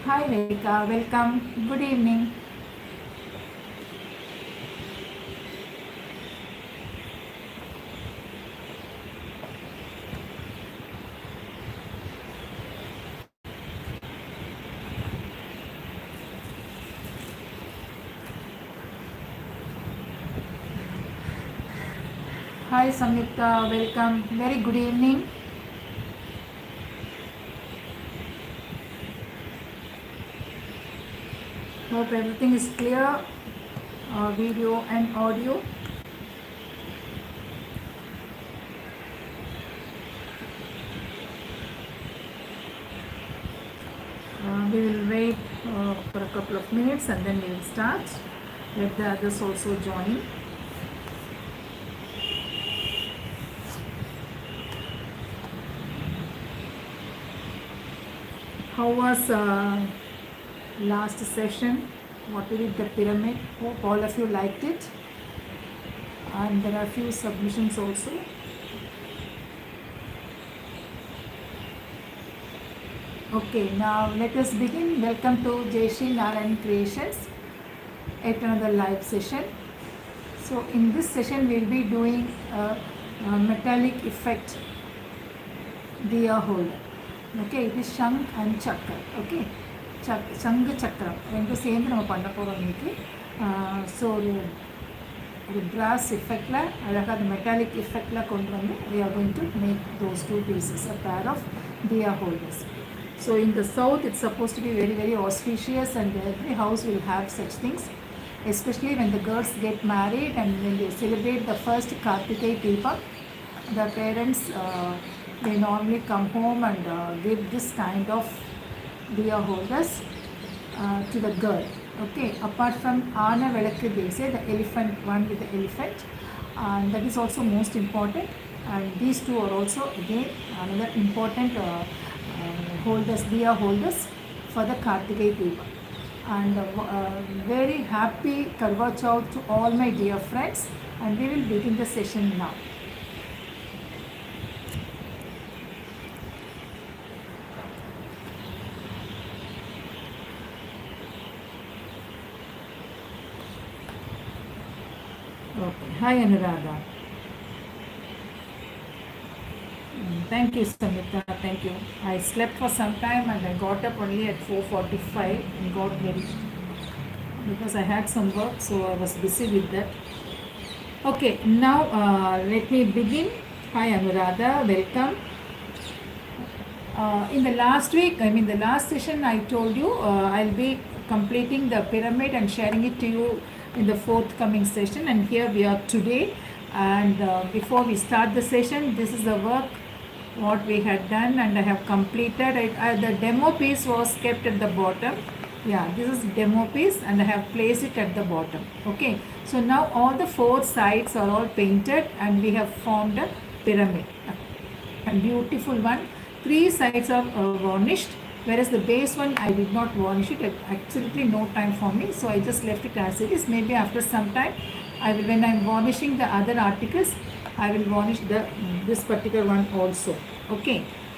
Hi Rekha, welcome. Good evening. Hi Samyukta, welcome. Very good evening. Hope everything is clear, video and audio. We will wait for a couple of minutes and then we will start. Let the others also join. How was last session? What we did the pyramid? Hope all of you liked it. And there are few submissions also. Okay, now let us begin. Welcome to Jayashree Narayan Creations at another live session. So in this session we will be doing a metallic effect Diya Holder. Okay, it is Shang and Chakra. Okay, Shang Chakra. Rendu same நம்ம பண்ண போறோம் இன்னைக்கு. So ஒரு brass effect la அழகா the metallic effect la கொண்டு வந்து we are going to make those two pieces a pair of Diya holders. So in the south it's supposed to be very very auspicious and every house will have such things, especially when the girls get married and when they celebrate the first Kartikeya Deepam. The parents they normally come home and give this kind of Diya holders to the girl. Okay, apart from Ana Velakku, they say the elephant one with the elephant, and that is also most important. And these two are also again another important holders, Diya holders for the Kartikeya Deepam. And very happy Karva Chauth to all my dear friends, and we will begin the session now. Okay. Hi Anuradha. Thank you Samita, thank you. I slept for some time and I got up only at 4:45 and got ready because I had some work, so I was busy with that. Okay, now let me begin. Hi Anuradha, welcome. In the last week, I mean the last session, I told you I'll be completing the pyramid and sharing it to you in the forthcoming session, and here we are today. And before we start the session, this is the work what we had done and I have completed it. The demo piece was kept at the bottom. Yeah, this is demo piece and I have placed it at the bottom. Okay, so now all the four sides are all painted and we have formed a pyramid, a beautiful one. Three sides are varnished, whereas the base one I did not varnish it. Absolutely no time for me, so I just left it as it is. Maybe after some time I will, when I am varnishing the other articles, I will varnish this particular one also. Okay,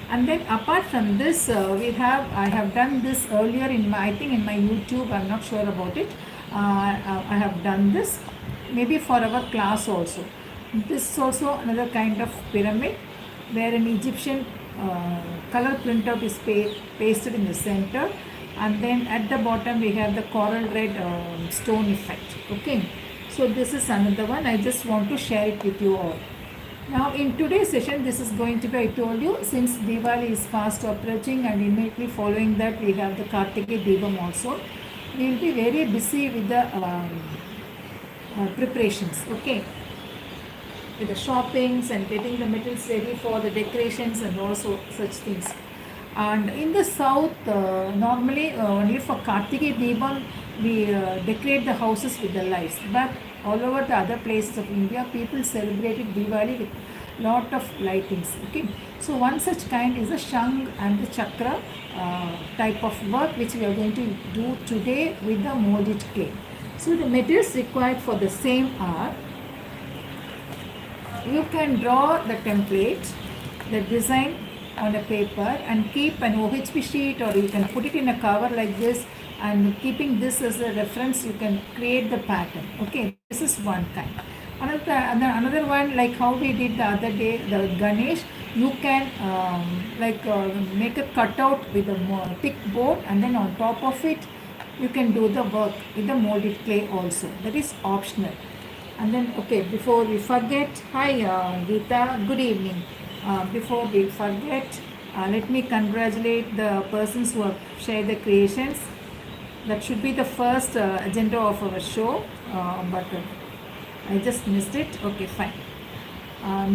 and then apart from this I have done this earlier in my, I think in my YouTube, I'm not sure about it. I have done this maybe for our class also. This is also another kind of pyramid where an Egyptian color printout is pasted in the center, and then at the bottom we have the coral red stone effect. Okay, so this is another one. I just want to share it with you all. Now in today's session, this is going to be, I told you, since Diwali is fast approaching and immediately following that we have the Kartikeya Deepam also, we will be very busy with the preparations. Okay, with the shoppings and getting the materials ready for the decorations and also such things. And in the south, normally only for Kartikeya Deepam we decorate the houses with the lights, but all over the other places of India, people celebrated Diwali with lot of lightings. Okay, so one such kind is the Shang and the Chakra type of work which we are going to do today with the molded clay. So the materials required for the same are, you can draw the template, the design on a paper and keep an OHP sheet, or you can put it in a cover like this, and keeping this as a reference you can create the pattern. Okay, this is one kind. Another one, like how we did the other day, the Ganesh, you can make a cutout with a more thick board, and then on top of it you can do the work with the molded clay also. That is optional. And then, okay, before we forget, hi Geeta, good evening. Before we forget, let me congratulate the persons who have shared the creations. That should be the first agenda of our show, but I just missed it. Okay, fine.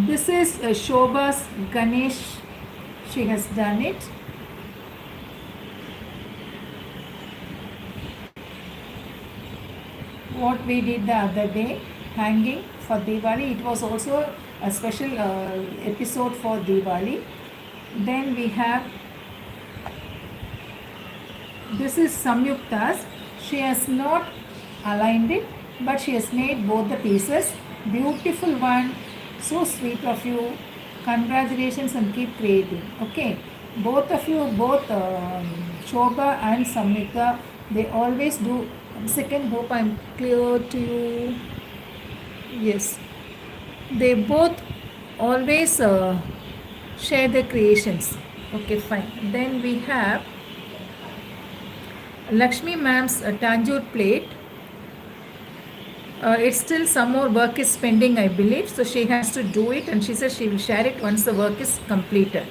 This is Shobha's Ganesh. She has done it. What we did the other day, hanging for Diwali. It was also a special episode for Diwali. Then we have, this is Samyukta's. She has not aligned it, but she has made both the pieces. Beautiful one. So sweet of you. Congratulations, and keep creating. Okay, both of you, both Shobha and Samyukta, they always do. 1 second, hope I'm clear to you. Yes, they both always share their creations. Okay, fine. Then we have Lakshmi ma'am's tanjore plate. It's still some more work is pending, I believe, so she has to do it, and she says she will share it once the work is completed.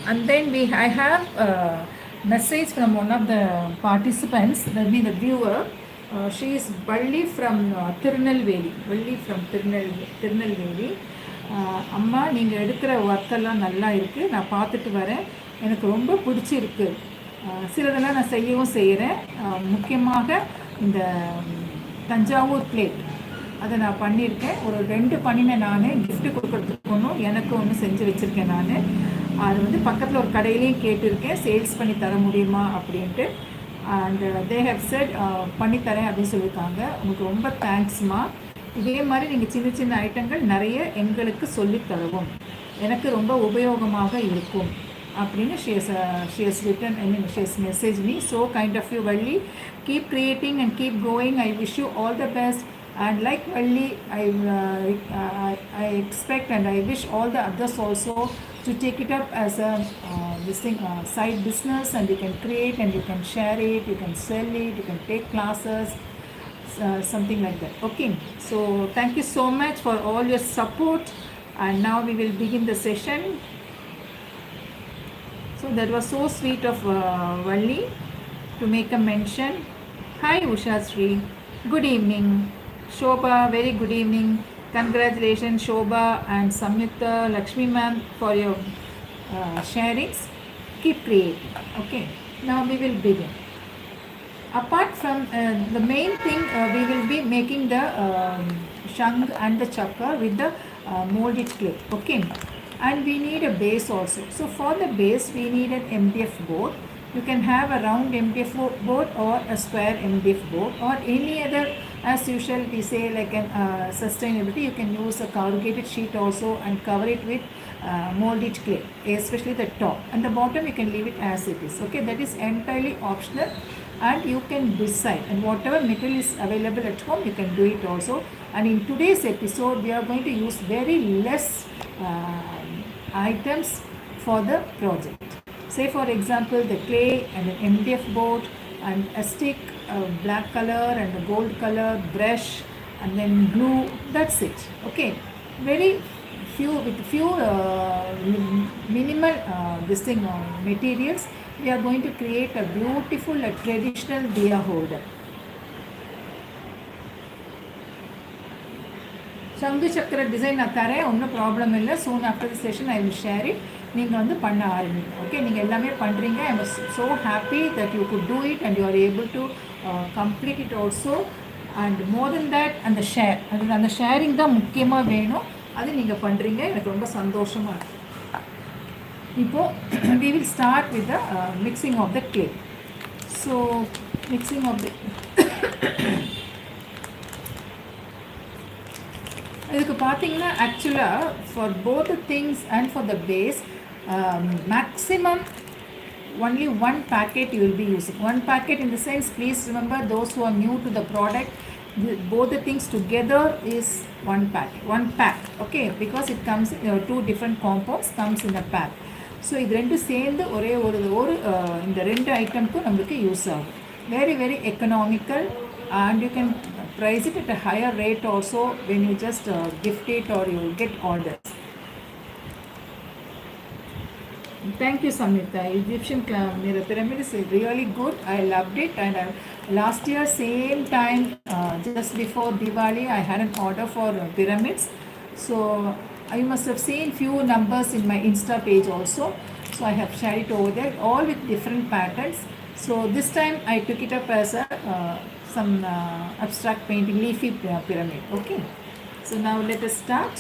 And then I have a message from one of the participants, that means the viewer. She is Balli from Tirunelveli. Balli from Tirunelveli. அம்மா நீங்கள் எடுக்கிற ஒர்க்கெல்லாம் நல்லா இருக்குது, நான் பார்த்துட்டு வரேன், எனக்கு ரொம்ப பிடிச்சிருக்கு, சிலதெல்லாம் நான் செய்யவும் செய்கிறேன், முக்கியமாக இந்த தஞ்சாவூர் பிளேட் அதை நான் பண்ணியிருக்கேன். ஒரு 2 பண்ணினேன், நான் கிஃப்ட்டு கொடுக்குறதுக்கு ஒன்றும் எனக்கு ஒன்று செஞ்சு வச்சுருக்கேன். நான் அது வந்து பக்கத்தில் ஒரு கடையிலையும் கேட்டிருக்கேன், சேல்ஸ் பண்ணி தர முடியுமா அப்படின்ட்டு. அண்ட் தே ஹவ் செட் பண்ணித்தரேன் அப்படின்னு சொல்லியிருக்காங்க. உங்களுக்கு ரொம்ப தேங்க்ஸ்மா. இதே மாதிரி நீங்கள் சின்ன சின்ன ஐட்டங்கள் நிறைய எங்களுக்கு சொல்லித்தரவும், எனக்கு ரொம்ப உபயோகமாக இருக்கும் அப்படின்னு she has written, I mean she has messaged me. So kind of you, Valli. Keep creating and keep going. I wish you all the best. And like Valli, I expect and I wish all the others also to take it up as a side business, and you can create and you can share it, you can sell it, you can take classes, something like that. Okay, so thank you so much for all your support, and now we will begin the session. So that was so sweet of Valli to make a mention. Hi Usha Sri, good evening. Shobha, very good evening. Congratulations Shobha and Samyukta, Lakshmi ma'am, for your sharings. Keep creating. Okay, now we will begin. Apart from the main thing, we will be making the shangu and the chakra with the molded clay. Okay, and we need a base also. So for the base we need an MDF board. You can have a round MDF board or a square MDF board, or any other, as usual we say, like an sustainability, you can use a corrugated sheet also and cover it with molded clay, especially the top, and the bottom you can leave it as it is. Okay, that is entirely optional, and you can decide, and whatever material is available at home you can do it also. And in today's episode we are going to use very less items for the project. Say for example the clay and an MDF board and a stick, black color and a gold color, brush, and then glue. That's it. Okay, very few, with few minimal materials, we are going to create a beautiful traditional Diya holder. Shangu Chakra design நான் தரேன், ஒன்றும் problem இல்லை. soon after the session I will share it. நீங்கள் வந்து பண்ண ஆரம்பிங்க. Okay, நீங்கள் எல்லாமே பண்ணுறீங்க. I am so happy that you could do it and you are able to complete it also. And more than that, அந்த sharing தான் முக்கியமாக வேணும். அது நீங்கள் பண்ணுறீங்க, எனக்கு ரொம்ப சந்தோஷமாக இருக்குது. இப்போது we will start with the mixing of the clay. So mixing of the இதுக்கு பார்த்தீங்கன்னா ஆக்சுவலாக for both things and for the base maximum only one packet you will be using. One packet in the sense, please remember, those who are new to the product, both the things together is one pack, okay, because it comes in two different compounds comes in a pack. So இது ரெண்டும் சேர்ந்து ஒரே ஒரு இந்த ரெண்டு ஐட்டம்க்கும் நம்மளுக்கு use ஆகும். Very very economical, and you can price it at a higher rate also when you just gift it or you get orders. Thank you, Samita. Egyptian mirror pyramid is really good. I loved it, and last year same time, just before Diwali, I had an order for pyramids. So I must have seen few numbers in my Insta page also. So I have shared it over there, all with different patterns. So this time I took it up as a some abstract painting leafy pyramid. Okay. So now let us start.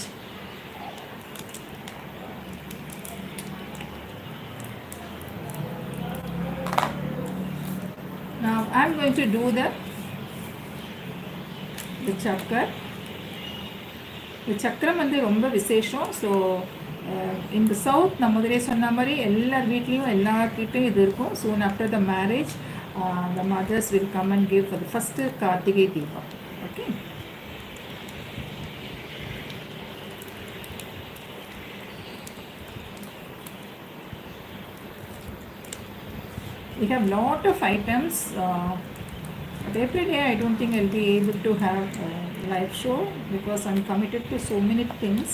Now I am going to do the chakra. The chakram வந்து ரொம்ப விசேஷம். So இந்த south நான் முதலே சொன்ன மாதிரி எல்லார் வீட்லேயும் எல்லார்கிட்டையும் இது இருக்கும். Soon after the marriage the mothers will come and give for the first Karthigai Deepam. Okay. We have lot of items. But every day I don't think I'll be able to have a live show because I'm committed to so many things.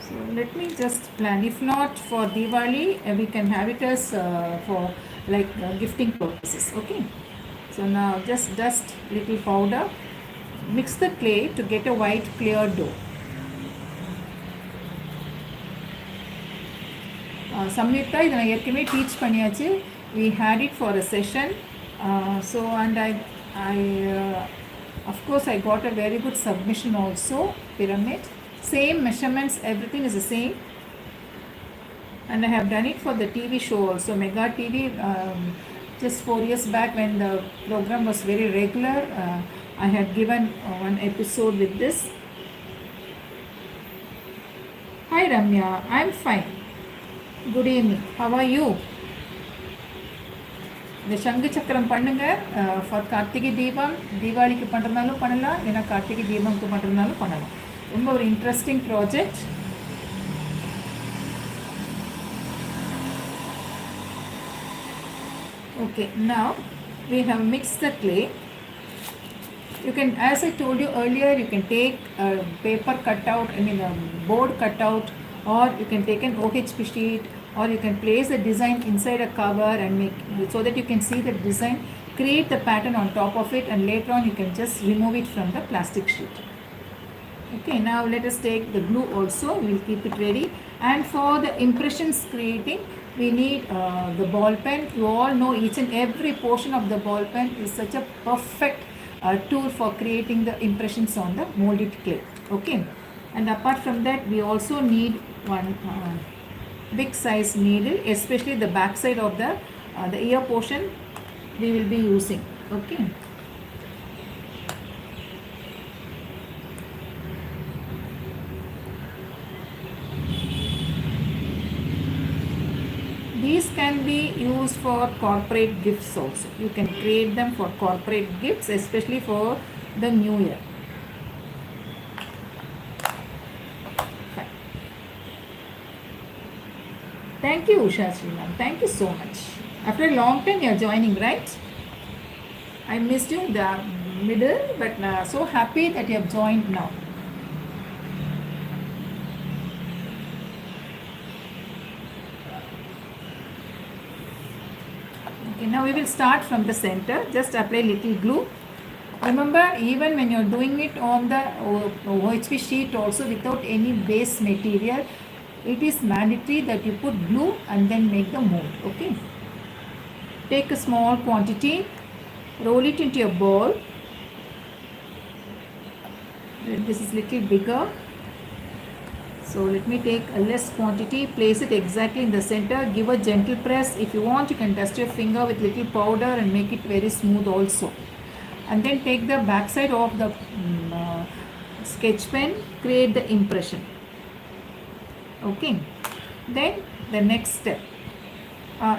So let me just plan. If not for Diwali, we can have it as for like gifting purposes. Okay. So now just dust little powder. Mix the clay to get a white clear dough. Samyukta, இதை நான் ஏற்கனவே teach பண்ணியாச்சு. We had it for a session. So and I of course I got a very good submission also. Pyramid, same measurements, everything is the same, and I have done it for the TV show also, Mega TV. Just 4 years back when the program was very regular, I had given one episode with this. Hi Ramya, I'm fine. Good evening. How are you? இந்த சங்கு சக்கரம் பண்ணுங்கள் for Karthigai Deepam. தீபாவளிக்கு பண்ணுறதுனாலும் பண்ணலாம், இல்லைன்னா கார்த்திகை தீபம்க்கு பண்ணுறதுனாலும் பண்ணலாம். ரொம்ப ஒரு interesting project. Okay, now we have mixed the clay. You can, as I told you earlier, you can take a paper cutout, a board cutout, or you can take an OHP sheet, or you can place the design inside a cover and make so that you can see the design, create the pattern on top of it, and later on you can just remove it from the plastic sheet. Okay, now let us take the glue also. We will keep it ready. And for the impressions creating, we need the ball pen. You all know each and every portion of the ball pen is such a perfect tool for creating the impressions on the molded clay. Okay, and apart from that, we also need one big size needle, especially the back side of the ear portion we will be using. Okay. These can be used for corporate gifts also. You can create them for corporate gifts, especially for the new year. Thank you, Usha Sriman. Thank you so much. After a long time you are joining, right? I missed you in the middle, but so happy that you have joined now. Okay, now we will start from the center. Just apply little glue. Remember, even when you are doing it on the OHP sheet also without any base material, it is mandatory that you put glue and then make the mold. Okay. Take a small quantity, roll it into a ball. This is little bigger. So let me take a less quantity, place it exactly in the center, give a gentle press. If you want, you can dust your finger with little powder and make it very smooth also. And then take the back side of the sketch pen, create the impression. Okay. Then the next step.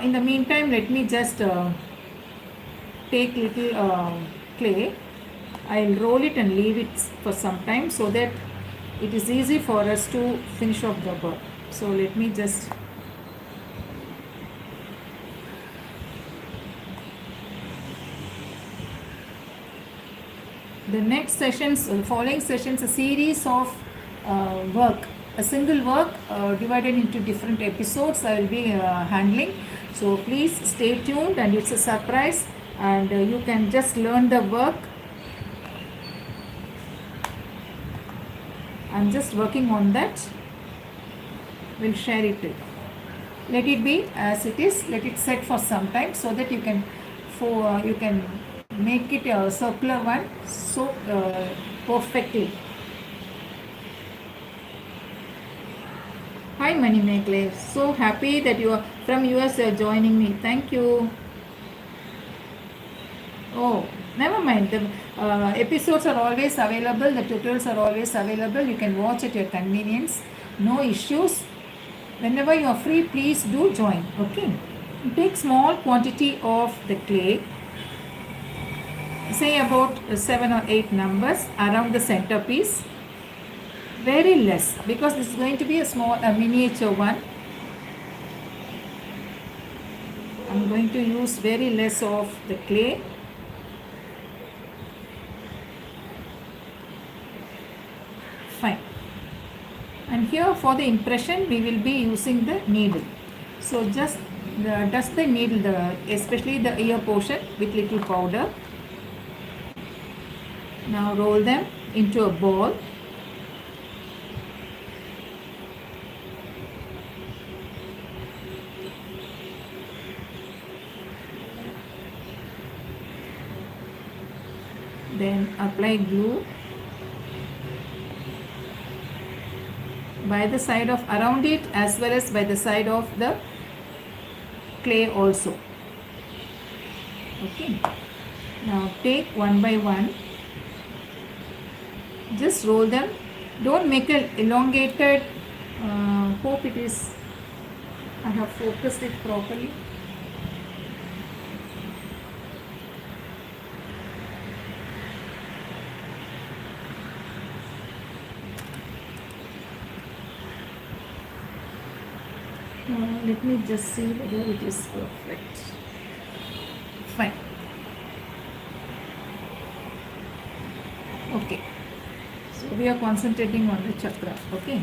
In the meantime, let me just take little clay. I'll roll it and leave it for some time so that it is easy for us to finish off the work. So let me just the next sessions, the following sessions, a series of work, a single work divided into different episodes I will be handling. So please stay tuned, and it's a surprise, and you can just learn the work. I'm just working on that. We'll share it. Let it be as it is. Let it set for some time so that you can make it a circular one so perfectly. Hi Mani Mekle, so happy that you are from US joining me. Thank you. Oh, never mind. The episodes are always available. The tutorials are always available. You can watch at your convenience. No issues. Whenever you are free, please do join. Okay. Take small quantity of the clay. Say about 7 or 8 numbers around the centerpiece. Very less, because this is going to be a miniature one. I'm going to use very less of the clay. Fine. And here for the impression we will be using the needle. So just dust the needle, especially the ear portion, with little powder. Now roll them into a ball. Then apply glue by the side of around it as well as by the side of the clay also. Okay. Now take one by one. Just roll them. Don't make an elongated. Hope it is. I have focused it properly. Let me just see whether it is perfect. Fine. Okay. So we are concentrating on the chakra. Okay.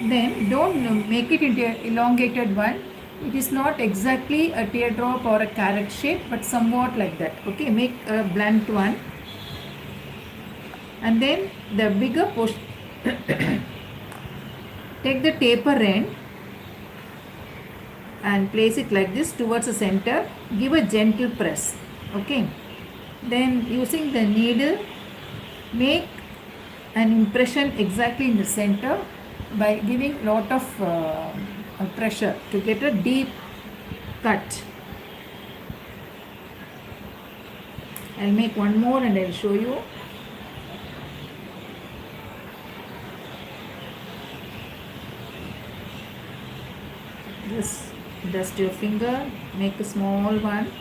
Then don't make it into an elongated one. It is not exactly a teardrop or a carrot shape, but somewhat like that. Okay. Make a blunt one. And then the bigger portion. Take the taper end and place it like this towards the center. Give a gentle press. Okay. Then using the needle, make an impression exactly in the center by giving lot of pressure to get a deep cut. I'll make one more and I'll show you. Just dust your finger, make a small one,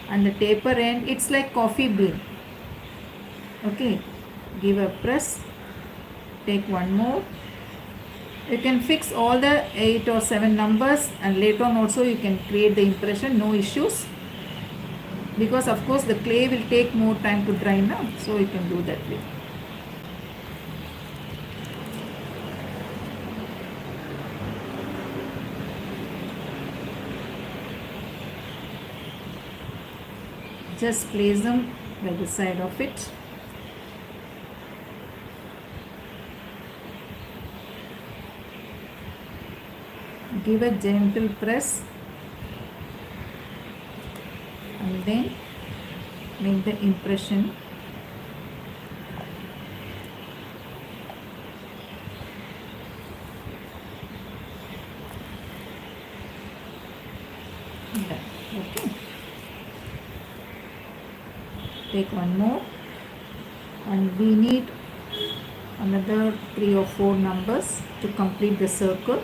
and the taper end, it's like coffee bean. Okay, give a press, take one more. You can fix all the 8 or 7 numbers, and later on also you can create the impression, no issues, because of course the clay will take more time to dry now, so you can do that way. Just place them by the side of it. Give a gentle press and then make the impression. Okay. Take one more, and we need another 3 or 4 numbers to complete the circle.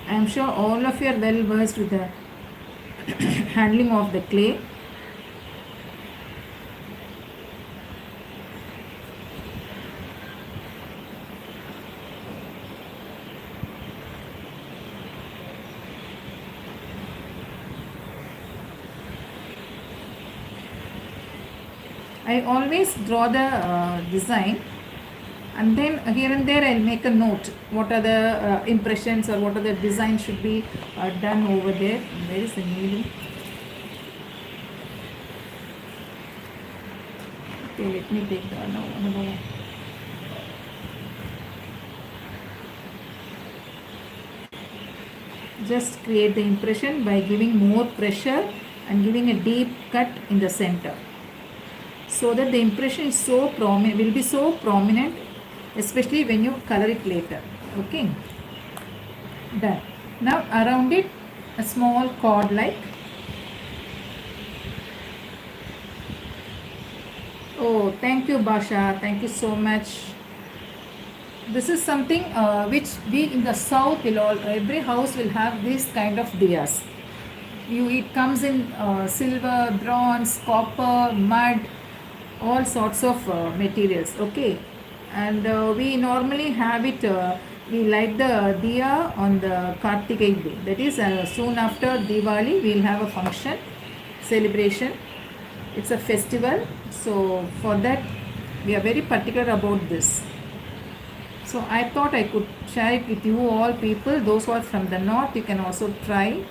I am sure all of you are well versed with the handling of the clay. I always draw the design, and then here and there I'll make a note what are the impressions or what are the design should be done over there. Where is the needle? Okay, let me take the another one. Just create the impression by giving more pressure and giving a deep cut in the center, so that the impression is so prominent, will be so prominent, especially when you color it later. Okay, done. Now around it a small cord like. Oh, thank you, Basha, thank you so much. This is something which we in the south will all, every house will have this kind of diyas. It comes in silver, bronze, copper, mud, all sorts of materials. Okay, and we normally have it, we light the diya on the Kartikai day, that is soon after Diwali we will have a function celebration. It's a festival, so for that we are very particular about this. So I thought I could share it with you all people. Those who are from the north, you can also try.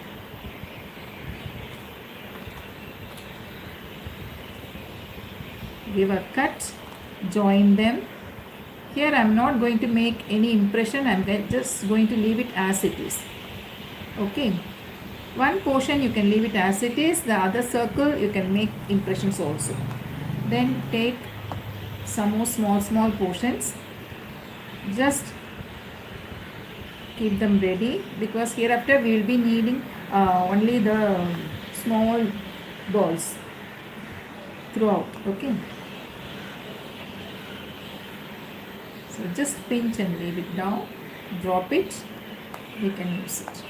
Give a cut, join them. Here I am not going to make any impression, I am just going to leave it as it is. Okay, one portion you can leave it as it is, the other circle you can make impressions also. Then take some more small portions, just keep them ready, because hereafter we will be needing only the small balls throughout. Okay, so just pinch and leave it down, drop it, we can use it.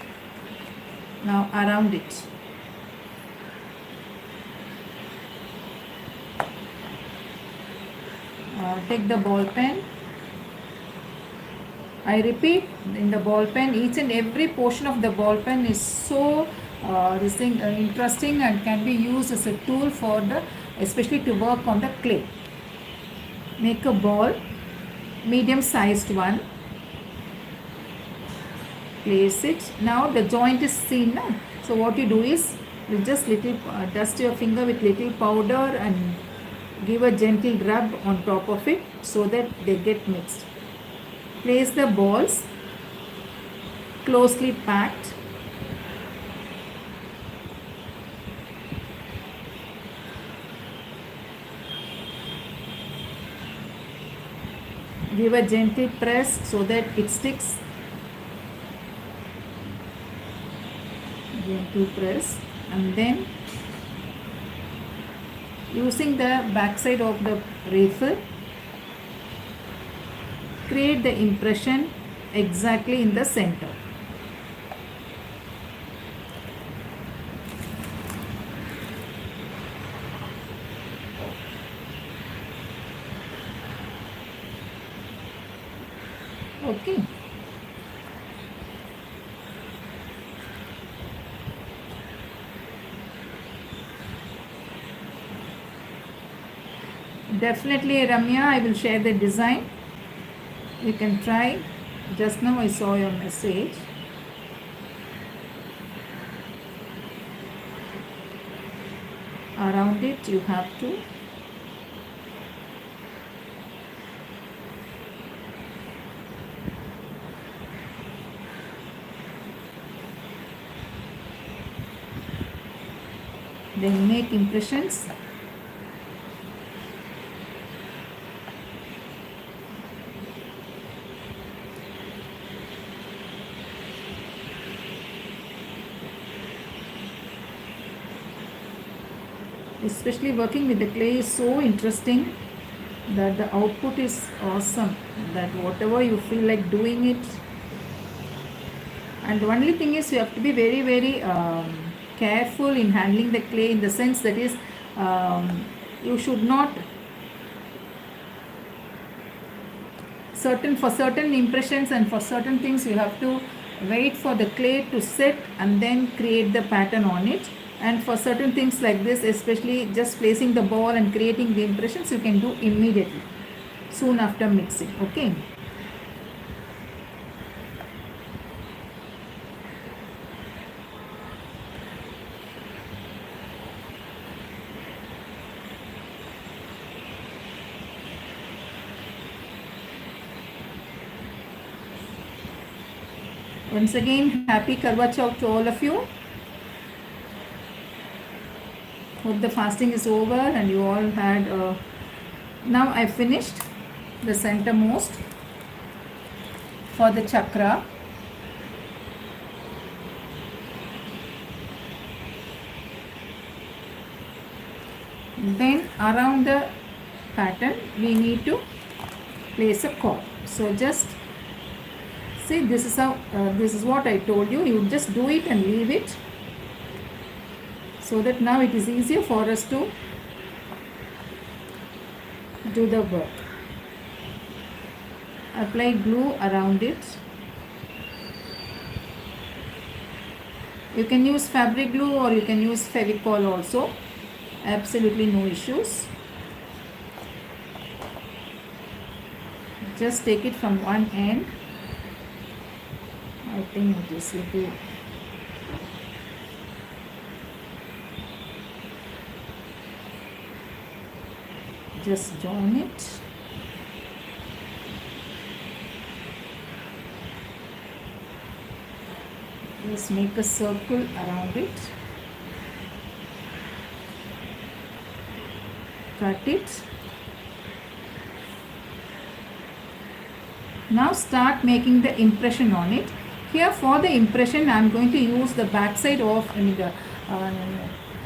Now around it, take the ball pen. I repeat, in the ball pen, each and every portion of the ball pen is so interesting and can be used as a tool for the, especially to work on the clay. Make a ball, medium sized one, place it. Now the joint is seen, no? So what you do is, you just little dust your finger with little powder and give a gentle rub on top of it so that they get mixed. Place the balls closely packed. Give a gentle press so that it sticks. Gentle press, and then using the back side of the rifle, create the impression exactly in the center. Okay. Definitely, Ramya, I will share the design. You can try. Just now I saw your message. Around it you have to then make impressions. Especially working with the clay is so interesting that the output is awesome, that whatever you feel like doing it. And the only thing is you have to be very very careful in handling the clay, in the sense that is you should not for certain impressions and for certain things you have to wait for the clay to set and then create the pattern on it. And for certain things like this, especially just placing the ball and creating the impressions, you can do immediately soon after mixing. Okay. Once again, happy Karwa Chauth to all of you. Hope the fasting is over and you all had. Now I finished the centermost for the chakra. Then around the pattern we need to place a cord. So just see, this is how this is what I told you. You just do it and leave it, so that now it is easier for us to do the work. Apply glue around it. You can use fabric glue or you can use Fevicol also. Absolutely no issues. Just take it from one end. I think it is little. Just join it. Just make a circle around it. Cut it. Now start making the impression on it. Here for the impression I am going to use the back side of the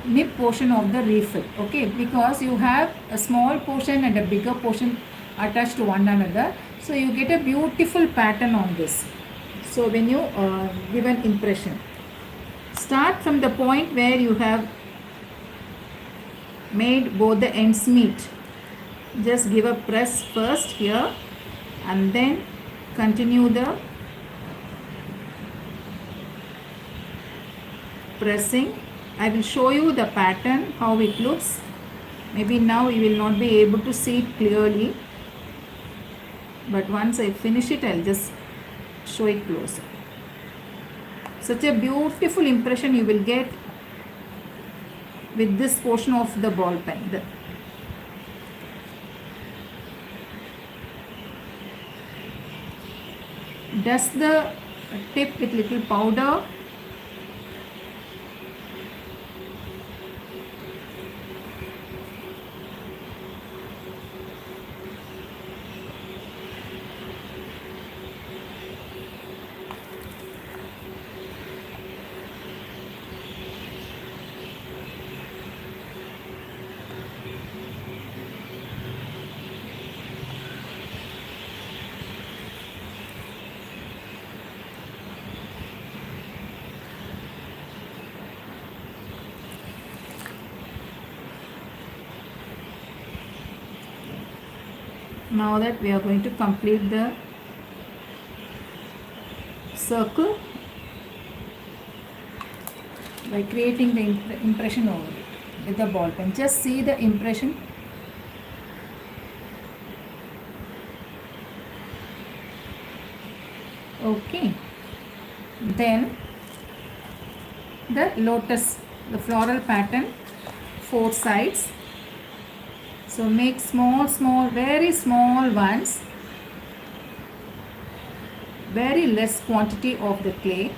nib portion of the refill. Okay, because you have a small portion and a bigger portion attached to one another, so you get a beautiful pattern on this. So when you give an impression, start from the point where you have made both the ends meet. Just give a press first here and then continue the pressing. I will show you the pattern, how it looks. Maybe now you will not be able to see it clearly, but once I finish it, I'll just show it closer. Such a beautiful impression you will get with this portion of the ball pen. Dust the tip with little powder. Now that we are going to complete the circle by creating the impression over it with the ball pen. Just see the impression. Okay. Then the lotus, the floral pattern, 4 sides. So make small, very small ones, very less quantity of the clay.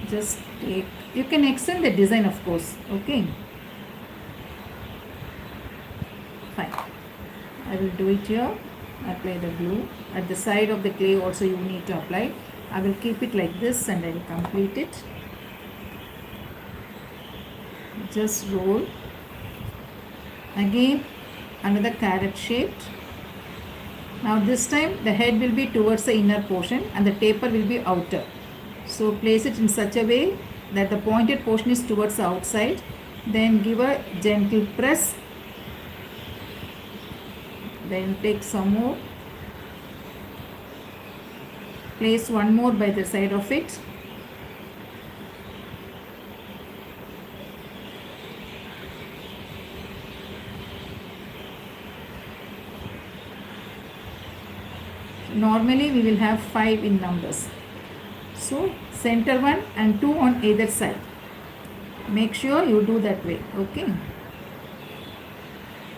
Just take, you can extend the design of course, okay. Fine. I will do it here. Apply the glue. At the side of the clay also you need to apply. I will keep it like this and I will complete it. Just roll. Again another carrot shaped. Now this time the head will be towards the inner portion and the taper will be outer. So place it in such a way that the pointed portion is towards the outside. Then give a gentle press. Then take some more. Place one more by the side of it. Normally we will have 5 in numbers. So center one and 2 on either side. Make sure you do that way. Okay.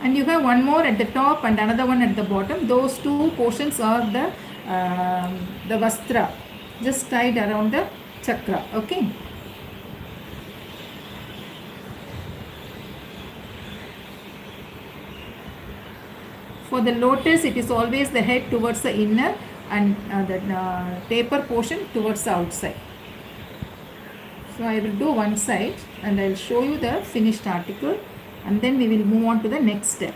And you have one more at the top and another one at the bottom. Those two portions are the vastra, just tied around the chakra. Okay. For the lotus, it is always the head towards the inner and the taper portion towards the outside. So I will do one side and I will show you the finished article, and then we will move on to the next step.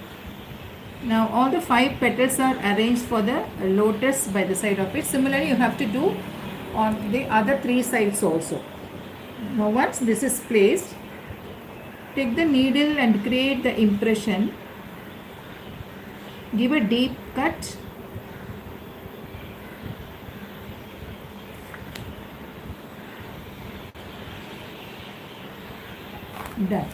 Now all the 5 petals are arranged for the lotus by the side of it. Similarly, you have to do on the other 3 sides also. Now once this is placed, take the needle and create the impression. Give a deep cut. Done.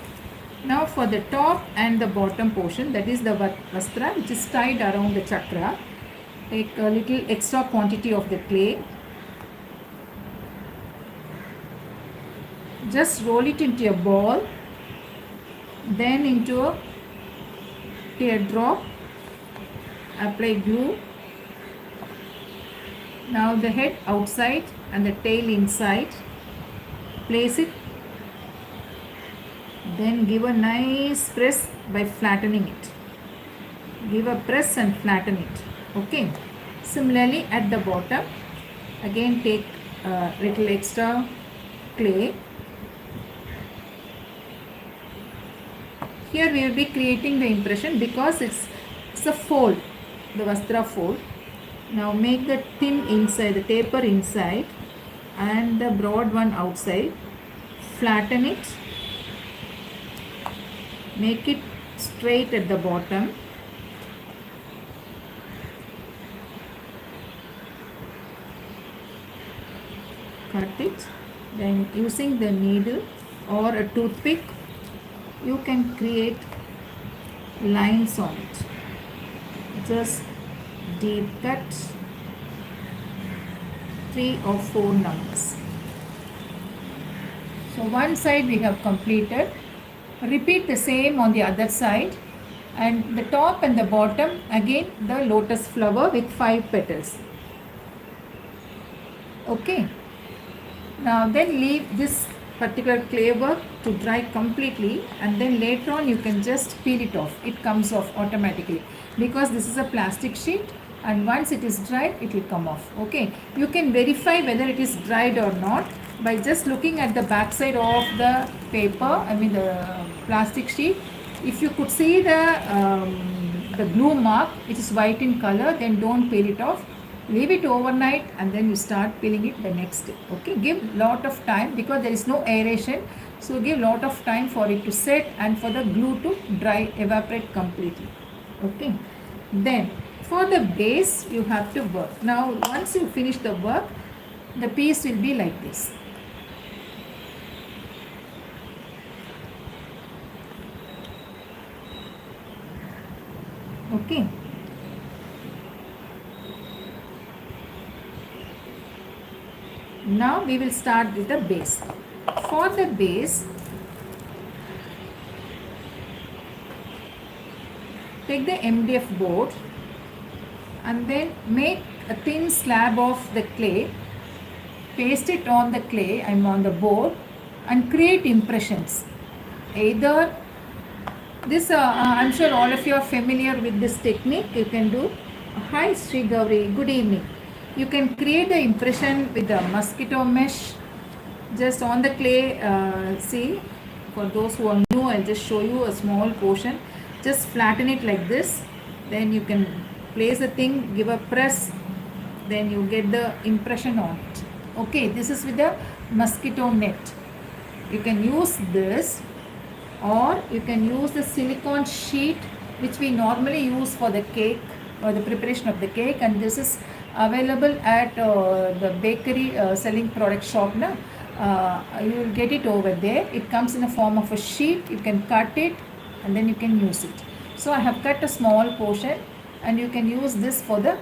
Now for the top and the bottom portion, that is the vastra which is tied around the chakra, take a little extra quantity of the clay. Just roll it into a ball, then into a teardrop. Apply glue. Now the head outside and the tail inside. Place it. Then give a nice press by flattening it. Give a press and flatten it. Okay. Similarly at the bottom, again take a little extra clay. Here we will be creating the impression because it's a fold, the vastra fold. Now make the thin inside, the taper inside and the broad one outside. Flatten it. Make it straight at the bottom. Cut it. Then using the needle or a toothpick, you can create lines on it. Just deep cut 3 or 4 numbers. So one side we have completed. Repeat the same on the other side, and the top and the bottom again the lotus flower with 5 petals. Okay. Now then leave this particular clay work to dry completely, and then later on you can just peel it off. It comes off automatically because this is a plastic sheet, and once it is dried it will come off. Okay. You can verify whether it is dried or not by just looking at the back side of the paper, the plastic sheet. If you could see the glue mark, which is white in color, then don't peel it off. Leave it overnight and then you start peeling it the next day. Okay, give lot of time because there is no aeration, so give lot of time for it to set and for the glue to dry, evaporate completely. Okay, then for the base you have to work. Now once you finish the work, the piece will be like this. Okay. Now we will start with the base. For the base, take the MDF board and then make a thin slab of the clay, paste it on the clay and on the board and create impressions. Either this, I'm sure all of you are familiar with this technique. You can do, hi Sri Gauri, good evening. You can create the impression with the mosquito mesh just on the clay. See, for those who are new, I'll just show you a small portion. Just flatten it like this. Then you can place the thing, give a press, then you get the impression on it. Okay, this is with the mosquito net. You can use this, or you can use the silicone sheet which we normally use for the cake or the preparation of the cake, and this is available at the bakery selling product shop. You will get it over there. It comes in the form of a sheet. You can cut it and then you can use it. So I have cut a small portion, and you can use this for the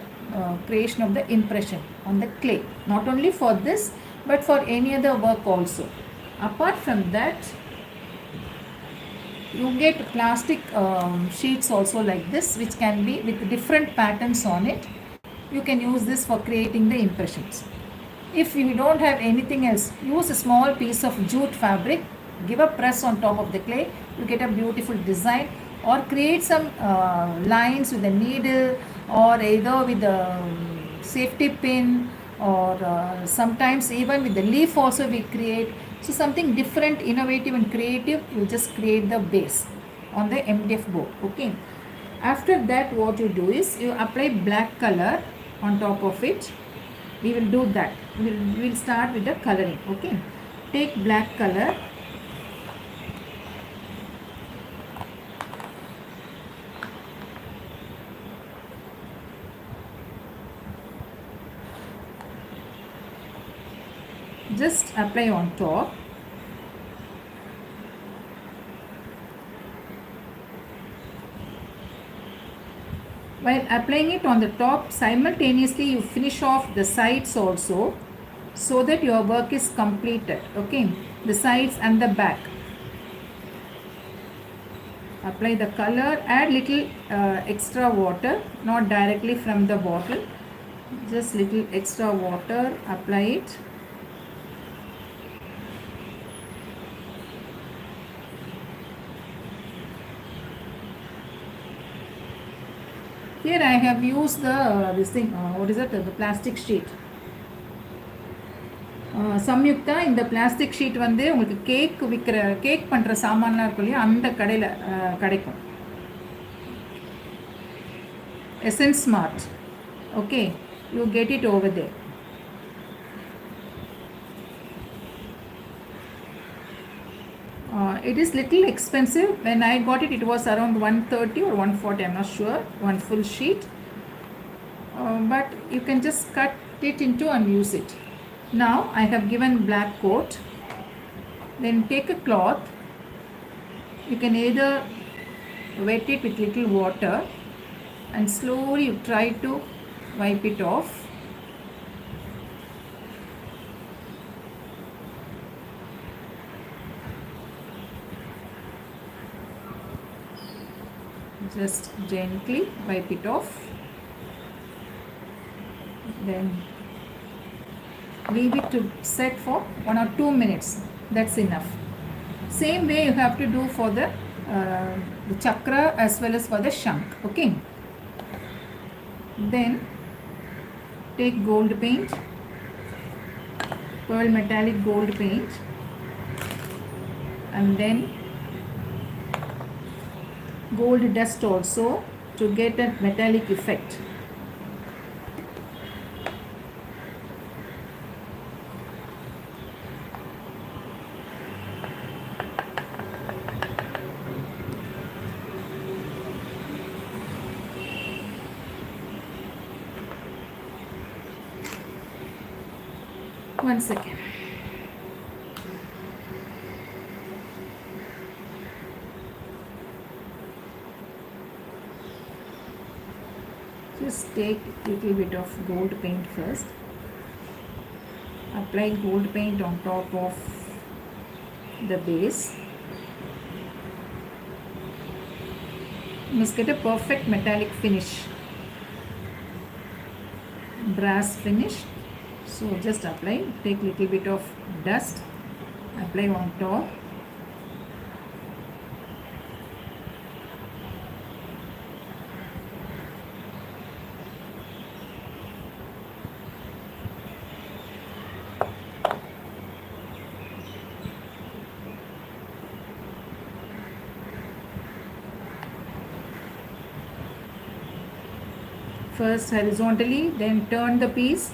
creation of the impression on the clay, not only for this but for any other work also. Apart from that, you get plastic sheets also like this, which can be with different patterns on it. You can use this for creating the impressions. If you don't have anything else, use a small piece of jute fabric, give a press on top of the clay, you get a beautiful design, or create some lines with a needle, or either with a safety pin, or sometimes even with the leaf also we create. So something different, innovative and creative, you just create the base on the MDF board. Okay. After that, what you do is you apply black color on top of it. We will do that. We'll start with the coloring. Okay. Take black color. Just apply on top. While applying it on the top, simultaneously you finish off the sides also, so that your work is completed. Okay, the sides and the back. Apply the color, add little extra water, not directly from the bottle, just little extra water, apply it. Here I have used this thing, what is it, the plastic sheet. Samyuktha, இந்த plastic sheet வந்து உங்களுக்கு cake பண்ணுற சாமான்லாம் இருக்கும் இல்லையா, அந்த கடையில் கிடைக்கும். Essence Smart. Okay, you get it over there. It is little expensive. When I got it, it was around 130 or 140, I'm not sure, one full sheet. But you can just cut it into and use it. Now I have given black coat. Then take a cloth. You can either wet it with little water and slowly you try to wipe it off. Just gently wipe it off. Then leave it to set for 1 or 2 minutes. That's enough. Same way you have to do for the chakra as well as for the shank. Okay. Then take gold paint, pearl metallic gold paint, and then gold dust also to get a metallic effect. One second. Just take a little bit of gold paint first. Apply gold paint on top of the base. You must get a perfect metallic finish, brass finish. So just apply, take a little bit of dust, apply on top. First horizontally, then turn the piece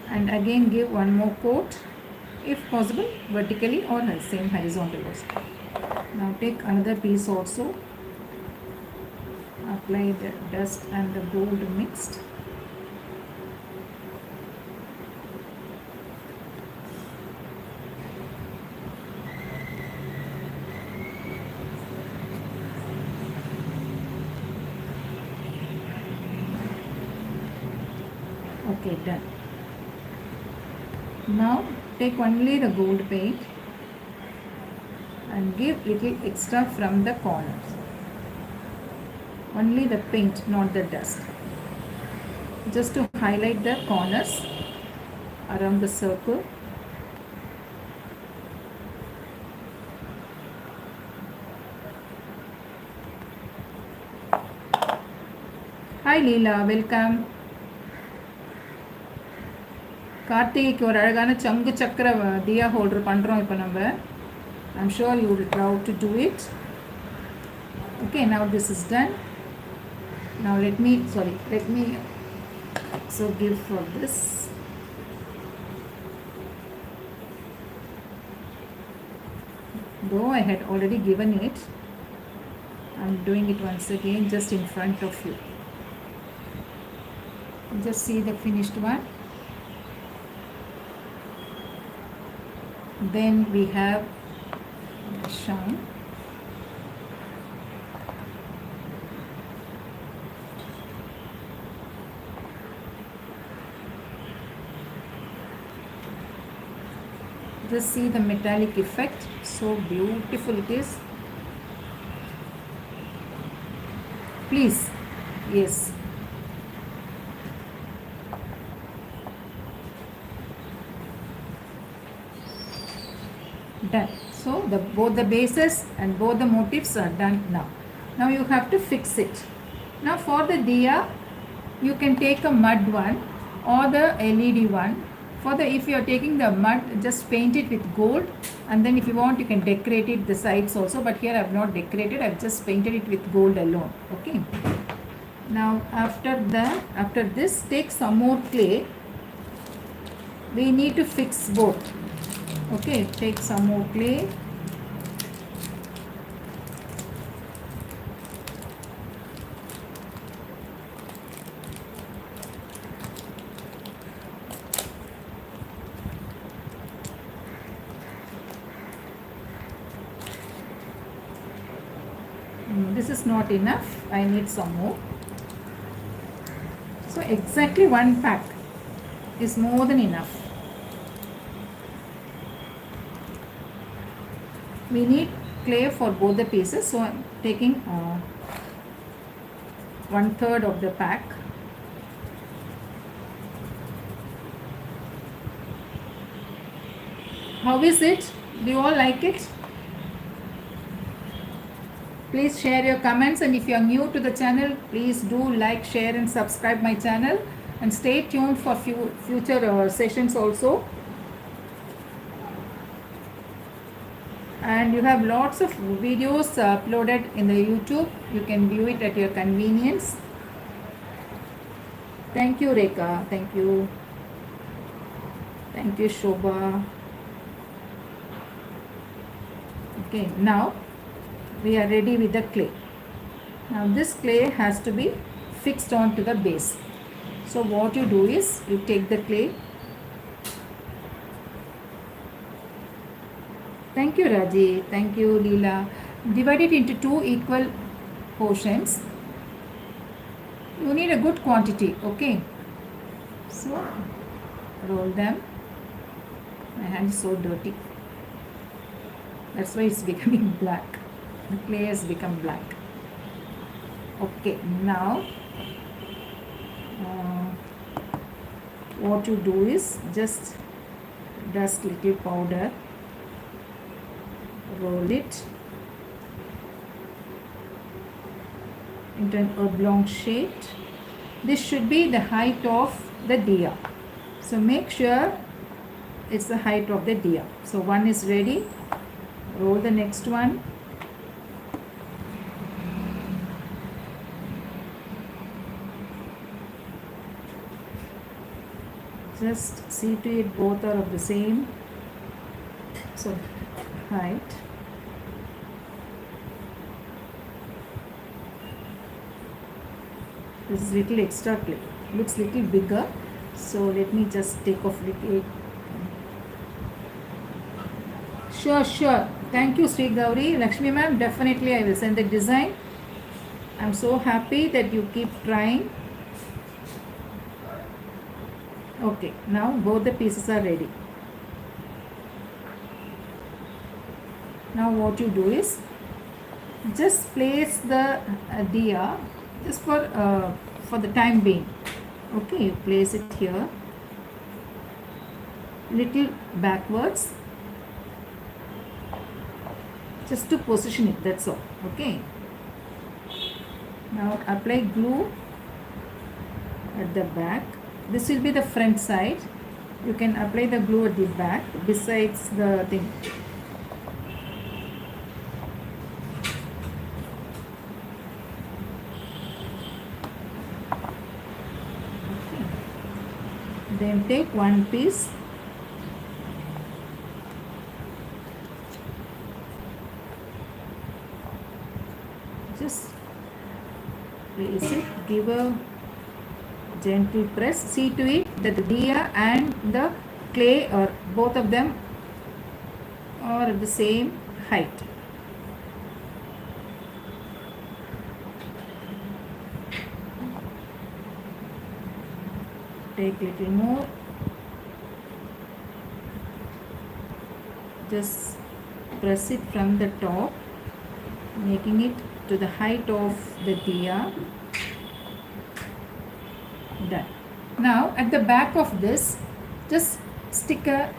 and again give one more coat, if possible vertically or same horizontal also. Now take another piece also, apply the dust and the gold mixed. Okay, done. Now take only the gold paint and give little extra from the corners. Only the paint, not the dust. Just to highlight the corners around the circle. Hi Leela, welcome. கார்த்திகைக்கு ஒரு அழகான சங்கு சக்கர தியா holder பண்ணுறோம் இப்போ நம்ம. I'm sure you will proud to do it. Okay, now this is done. Now let me so give for this. Though I had already given it, I'm doing it once again just in front of you. Just see the finished one. Then we have shine. Just see the metallic effect, so beautiful it is. Please, yes. Done. So both the bases and both the motifs are done now. Now you have to fix it. Now for the diya, you can take a mud one or the LED one. For the, if you are taking the mud, just paint it with gold, and then if you want you can decorate it the sides also, but here I have not decorated, I have just painted it with gold alone. Okay. Now after this, take some more clay. We need to fix both. Okay, take some more clay. This is not enough, I need some more. So exactly one pack is more than enough. We need clay for both the pieces, so I'm taking 1/3 of the pack. How is it? Do you all like it? Please share your comments, and if you are new to the channel, please do like, share and subscribe my channel, and stay tuned for future sessions also. And you have lots of videos uploaded in the YouTube. You can view it at your convenience. Thank you Rekha, thank you Shobha. Okay, now we are ready with the clay. Now this clay has to be fixed onto the base. So what you do is you take the clay. Thank you Raji, thank you Leela. Divide it into 2 equal portions. You need a good quantity, okay? So roll them. My hand is so dirty. That's why it's becoming black. The clay has become black. Okay, now what you do is just dust little powder, roll it into an oblong shape. This should be the height of the diya, so make sure it's the height of the diya. So one is ready, roll the next one, Just see to it both are of the same height. This is little extra clay, looks little bigger, so let me just take off little. Sure, thank you Sri Gauri. Lakshmi ma'am, definitely I will send the design. I'm so happy that you keep trying. Okay, now both the pieces are ready. Now what you do is just place the diya just for the time being. Okay, you place it here, little backwards, just to position it, that's all. Okay, now apply glue at the back. This will be the front side. You can apply the glue at the back besides the thing. Then take one piece, just place it, give a gentle press, see to it that the diya and the clay or both of them are at the same height. Take little more, just press it from the top, making it to the height of the diya. Done. Now at the back of this, just stick a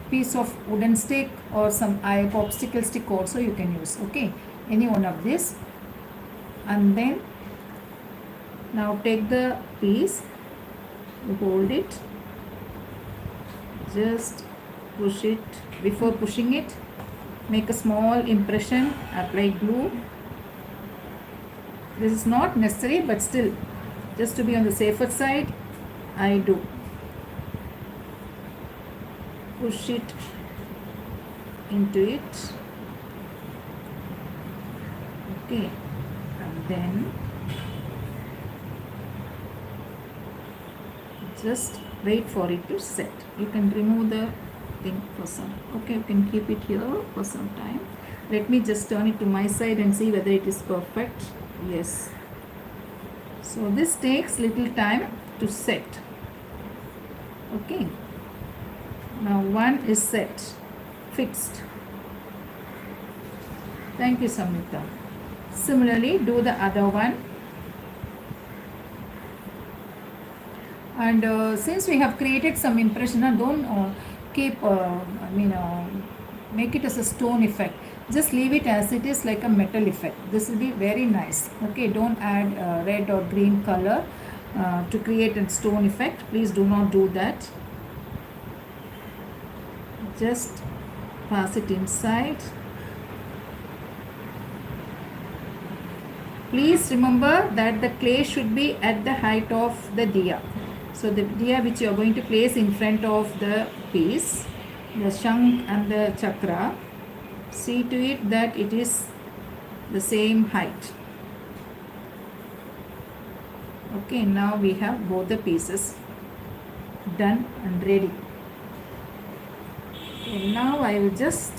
piece of wooden stick or some popsicle stick also you can use. Okay, any one of this, and then now take the piece, hold it, just push it. Before pushing it, make a small impression, apply glue. This is not necessary, but still, just to be on the safer side, I do. Push it into it. Okay, and then just wait for it to set. You can remove the thing for some. Okay, you can keep it here for some time. Let me just turn it to my side and see whether it is perfect. Yes. So this takes little time to set. Okay. Now one is set, fixed. Thank you, Samita. Similarly, do the other one. And since we have created some impression, don't keep, make it as a stone effect. Just leave it as it is, like a metal effect. This will be very nice. Okay, don't add red or green color to create a stone effect. Please do not do that. Just pass it inside. Please remember that the clay should be at the height of the diya. So the diya which you are going to place in front of the piece, the shangu and the chakra, see to it that it is the same height. Okay, now we have both the pieces done and ready. Okay, now I will just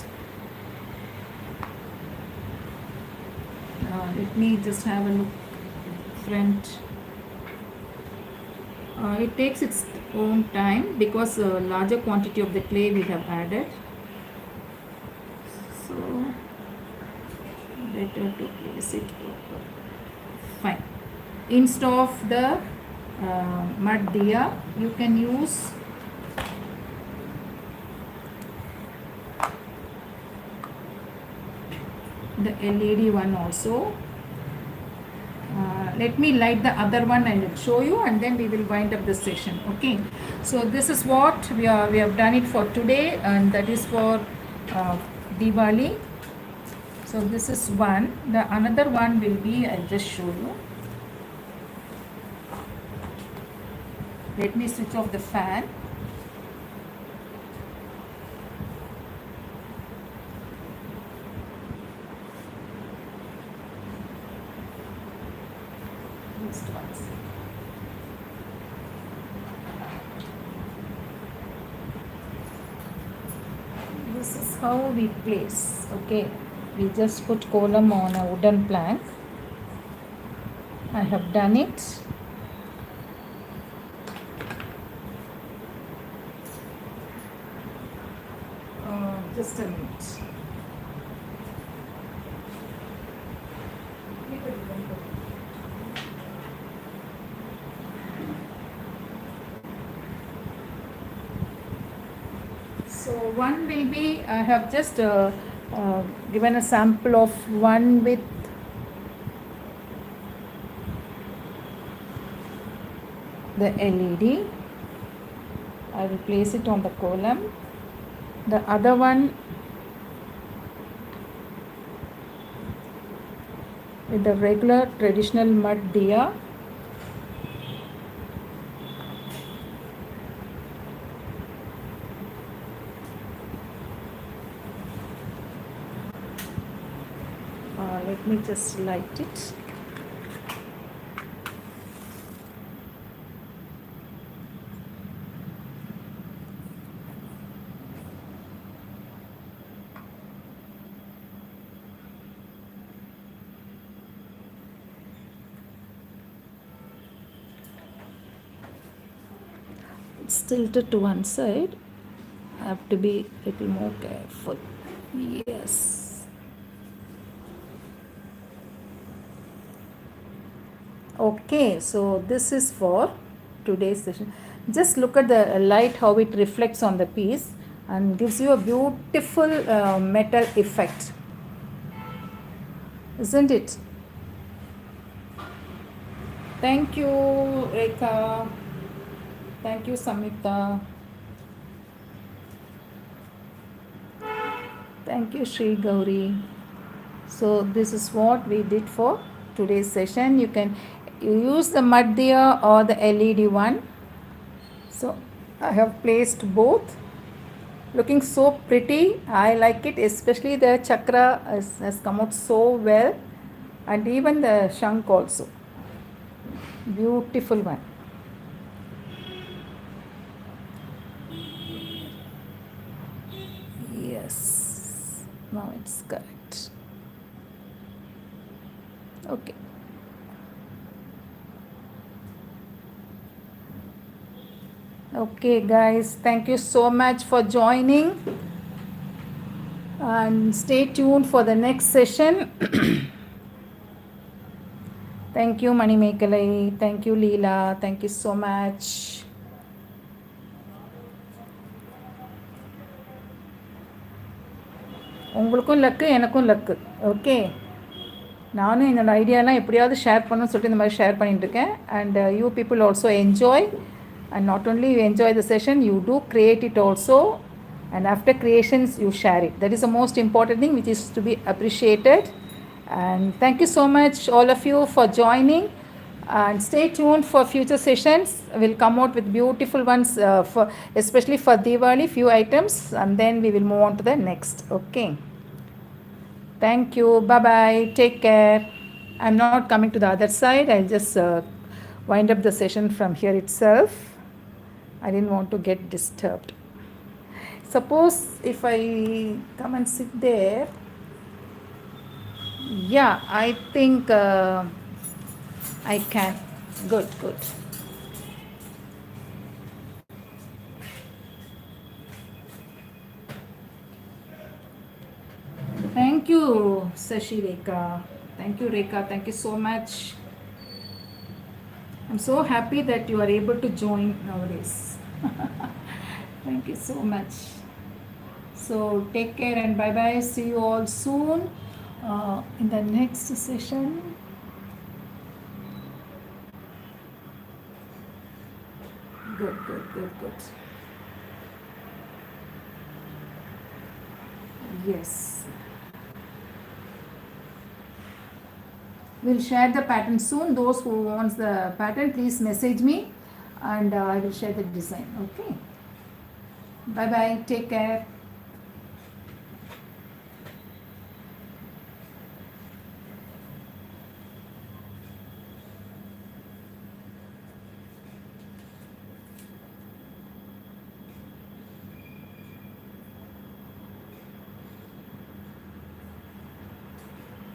let me just have a look front. It takes its own time because a larger quantity of the clay we have added. So better to place it proper. Fine. Instead of the mud diya, you can use the LED one also. Let me light the other one and show you, and then we will wind up the session. Okay, so this is what we have done it for today, and that is for Diwali. So this is one. The another one will be, I'll just show you. Let me switch off the fan. Just one second. This is how we place. Okay, we just put column on a wooden plank. I have done it. Just a minute. So one will be, I have just given a sample of one with the LED. I will place it on the column. The other one with the regular traditional mud diya. Let me just light it. It's tilted to one side. I have to be a little more careful. Yes. Okay, so this is for today's session. Just look at the light, how it reflects on the piece and gives you a beautiful metal effect, isn't it? Thank you, Rekha. Thank you, Samita. Thank you, Sri Gauri. So this is what we did for today's session. You can use the mud diya or the LED one. So I have placed both. Looking so pretty. I like it, especially the chakra has come out so well, and even the shank also. Beautiful one. Yes. Now it's correct. Okay. Okay, guys, thank you so much for joining, and stay tuned for the next session. Thank you, Manimekalai. Thank you, Leela. Thank you so much. உங்களுக்கும் luck, எனக்கும் luck. Okay, நானும் என்னோட ஐடியாலாம் எப்படியாவது share பண்ணணும்னு சொல்லிட்டு இந்த மாதிரி ஷேர் பண்ணிட்டுருக்கேன். And you people also enjoy, and not only you enjoy the session, you do create it also, and after creations you share it. That is the most important thing, which is to be appreciated. And thank you so much all of you for joining, and stay tuned for future sessions. We'll come out with beautiful ones, for especially for Diwali, few items, and then we will move on to the next. Okay, thank you, bye bye, take care. I'm not coming to the other side. I'll just wind up the session from here itself. I didn't want to get disturbed. Suppose if I come and sit there, yeah, I think I can. Good, good. Thank you, Sashi Rekha. Thank you, Rekha. Thank you so much. I'm so happy that you are able to join nowadays. Thank you so much. So take care and bye bye. See you all soon in the next session. Good, good, good, good. Yes. We'll share the pattern soon. Those who wants the pattern, please message me. and I will share the design. Okay. Bye bye. Take care.